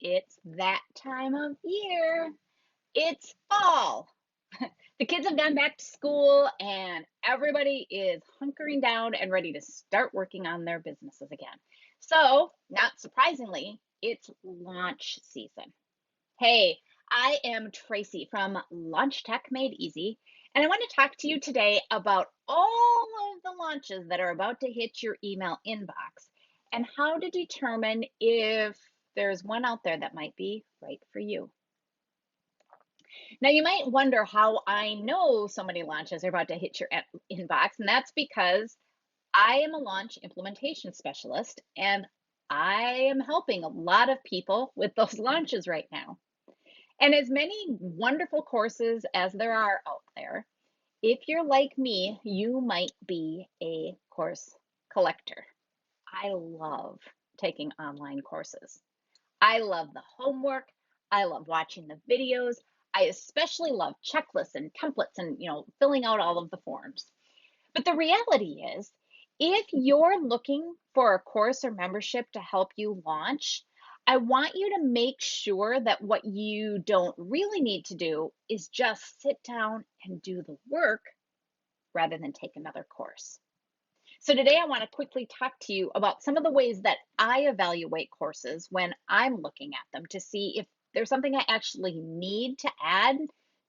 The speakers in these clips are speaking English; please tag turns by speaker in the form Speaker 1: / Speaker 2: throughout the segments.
Speaker 1: It's that time of year. It's fall. The kids have gone back to school and everybody is hunkering down and ready to start working on their businesses again. So, not surprisingly, it's launch season. Hey, I am Tracy from Launch Tech Made Easy, and I want to talk to you today about all of the launches that are about to hit your email inbox and how to determine if there's one out there that might be right for you. Now, you might wonder how I know so many launches are about to hit your inbox, and that's because I am a launch implementation specialist and I am helping a lot of people with those launches right now. And as many wonderful courses as there are out there, if you're like me, you might be a course collector. I love taking online courses. I love the homework. I love watching the videos. I especially love checklists and templates and, filling out all of the forms. But the reality is, if you're looking for a course or membership to help you launch, I want you to make sure that what you don't really need to do is just sit down and do the work rather than take another course. So today I want to quickly talk to you about some of the ways that I evaluate courses when I'm looking at them to see if there's something I actually need to add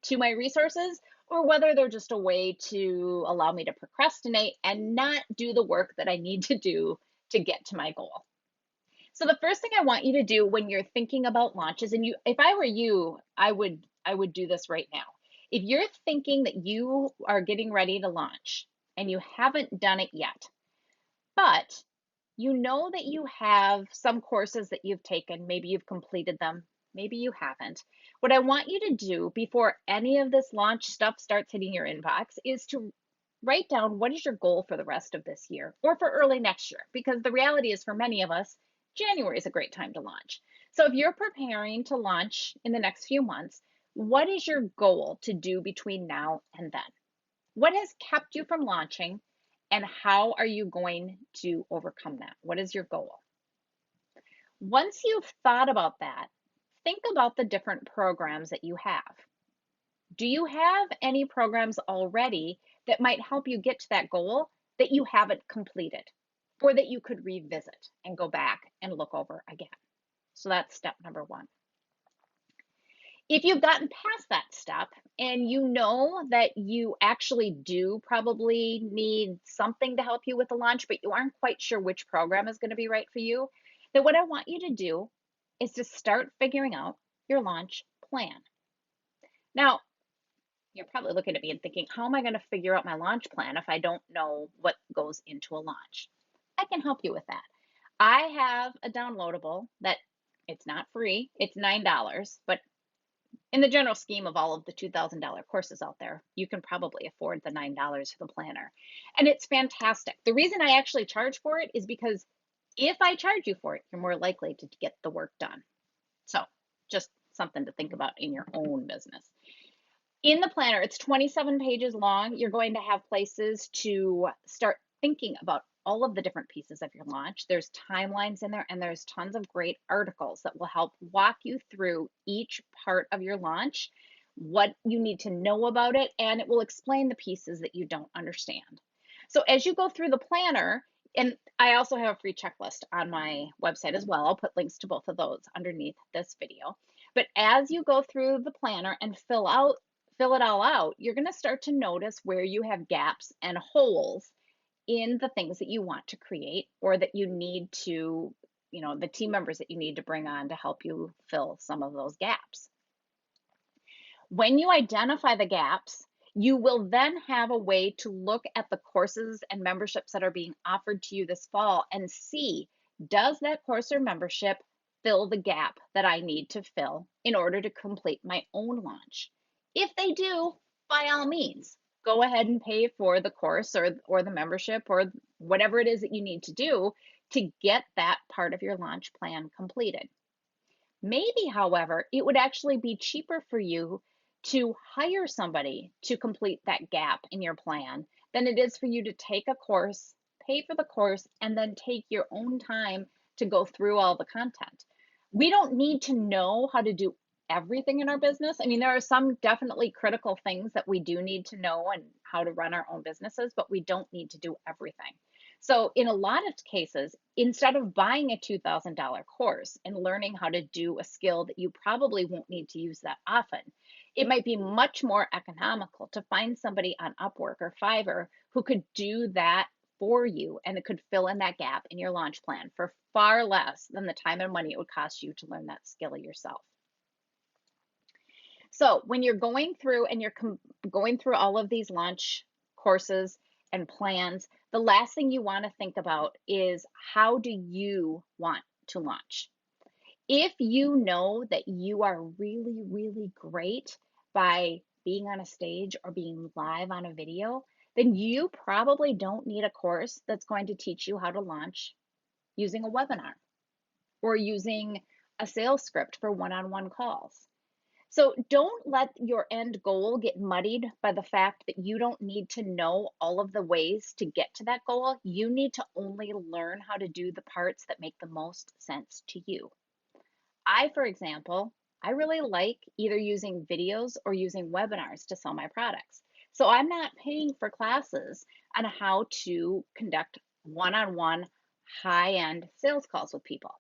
Speaker 1: to my resources or whether they're just a way to allow me to procrastinate and not do the work that I need to do to get to my goal. So the first thing I want you to do when you're thinking about launches, and if I were you, I would do this right now. If you're thinking that you are getting ready to launch and you haven't done it yet, but you know that you have some courses that you've taken, maybe you've completed them, maybe you haven't. What I want you to do before any of this launch stuff starts hitting your inbox is to write down what is your goal for the rest of this year or for early next year, because the reality is for many of us, January is a great time to launch. So if you're preparing to launch in the next few months, what is your goal to do between now and then? What has kept you from launching, and how are you going to overcome that? What is your goal? Once you've thought about that, think about the different programs that you have. Do you have any programs already that might help you get to that goal that you haven't completed or that you could revisit and go back and look over again? So that's step number one. If you've gotten past that step and you know that you actually do probably need something to help you with the launch, but you aren't quite sure which program is going to be right for you, then what I want you to do is to start figuring out your launch plan. Now, you're probably looking at me and thinking, how am I going to figure out my launch plan if I don't know what goes into a launch? I can help you with that. I have a downloadable that it's not free, it's $9, but in the general scheme of all of the $2,000 courses out there, you can probably afford the $9 for the planner. And it's fantastic. The reason I actually charge for it is because if I charge you for it, you're more likely to get the work done. So just something to think about in your own business. In the planner, it's 27 pages long. You're going to have places to start thinking about all of the different pieces of your launch. There's timelines in there, and there's tons of great articles that will help walk you through each part of your launch, what you need to know about it, and it will explain the pieces that you don't understand. So as you go through the planner, and I also have a free checklist on my website as well. I'll put links to both of those underneath this video. But as you go through the planner and fill it all out, you're going to start to notice where you have gaps and holes in the things that you want to create or that you need to, the team members that you need to bring on to help you fill some of those gaps. When you identify the gaps, you will then have a way to look at the courses and memberships that are being offered to you this fall and see, does that course or membership fill the gap that I need to fill in order to complete my own launch? If they do, by all means, go ahead and pay for the course or the membership or whatever it is that you need to do to get that part of your launch plan completed. Maybe, however, it would actually be cheaper for you to hire somebody to complete that gap in your plan than it is for you to take a course, pay for the course, and then take your own time to go through all the content. We don't need to know how to do everything in our business. I mean, there are some definitely critical things that we do need to know and how to run our own businesses, but we don't need to do everything. So, in a lot of cases, instead of buying a $2,000 course and learning how to do a skill that you probably won't need to use that often, it might be much more economical to find somebody on Upwork or Fiverr who could do that for you, and it could fill in that gap in your launch plan for far less than the time and money it would cost you to learn that skill yourself. So when you're going through and you're going through all of these launch courses and plans, the last thing you want to think about is, how do you want to launch? If you know that you are really, really great by being on a stage or being live on a video, then you probably don't need a course that's going to teach you how to launch using a webinar or using a sales script for one-on-one calls. So don't let your end goal get muddied by the fact that you don't need to know all of the ways to get to that goal. You need to only learn how to do the parts that make the most sense to you. For example, I really like either using videos or using webinars to sell my products. So I'm not paying for classes on how to conduct one-on-one high-end sales calls with people.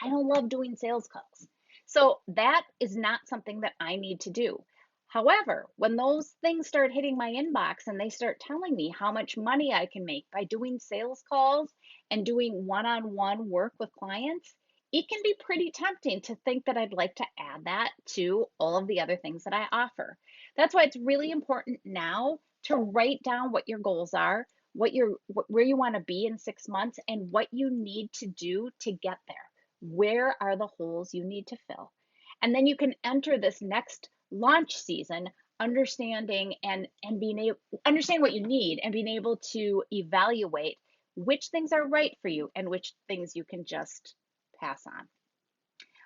Speaker 1: I don't love doing sales calls. So that is not something that I need to do. However, when those things start hitting my inbox and they start telling me how much money I can make by doing sales calls and doing one-on-one work with clients, it can be pretty tempting to think that I'd like to add that to all of the other things that I offer. That's why it's really important now to write down what your goals are, where you want to be in 6 months, and what you need to do to get there. Where are the holes you need to fill? And then you can enter this next launch season understanding and being able understand what you need and being able to evaluate which things are right for you and which things you can just pass on.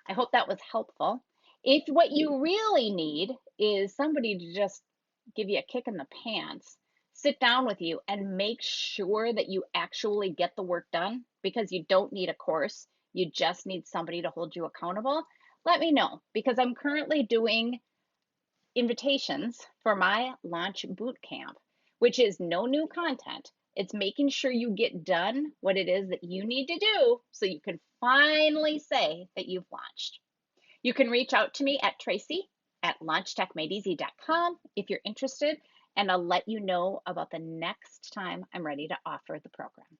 Speaker 1: I hope that was helpful. If what you really need is somebody to just give you a kick in the pants, sit down with you and make sure that you actually get the work done, because you don't need a course, you just need somebody to hold you accountable, let me know, because I'm currently doing invitations for my launch boot camp, which is no new content. It's making sure you get done what it is that you need to do so you can finally say that you've launched. You can reach out to me at tracy@launchtechmadeeasy.com if you're interested, and I'll let you know about the next time I'm ready to offer the program.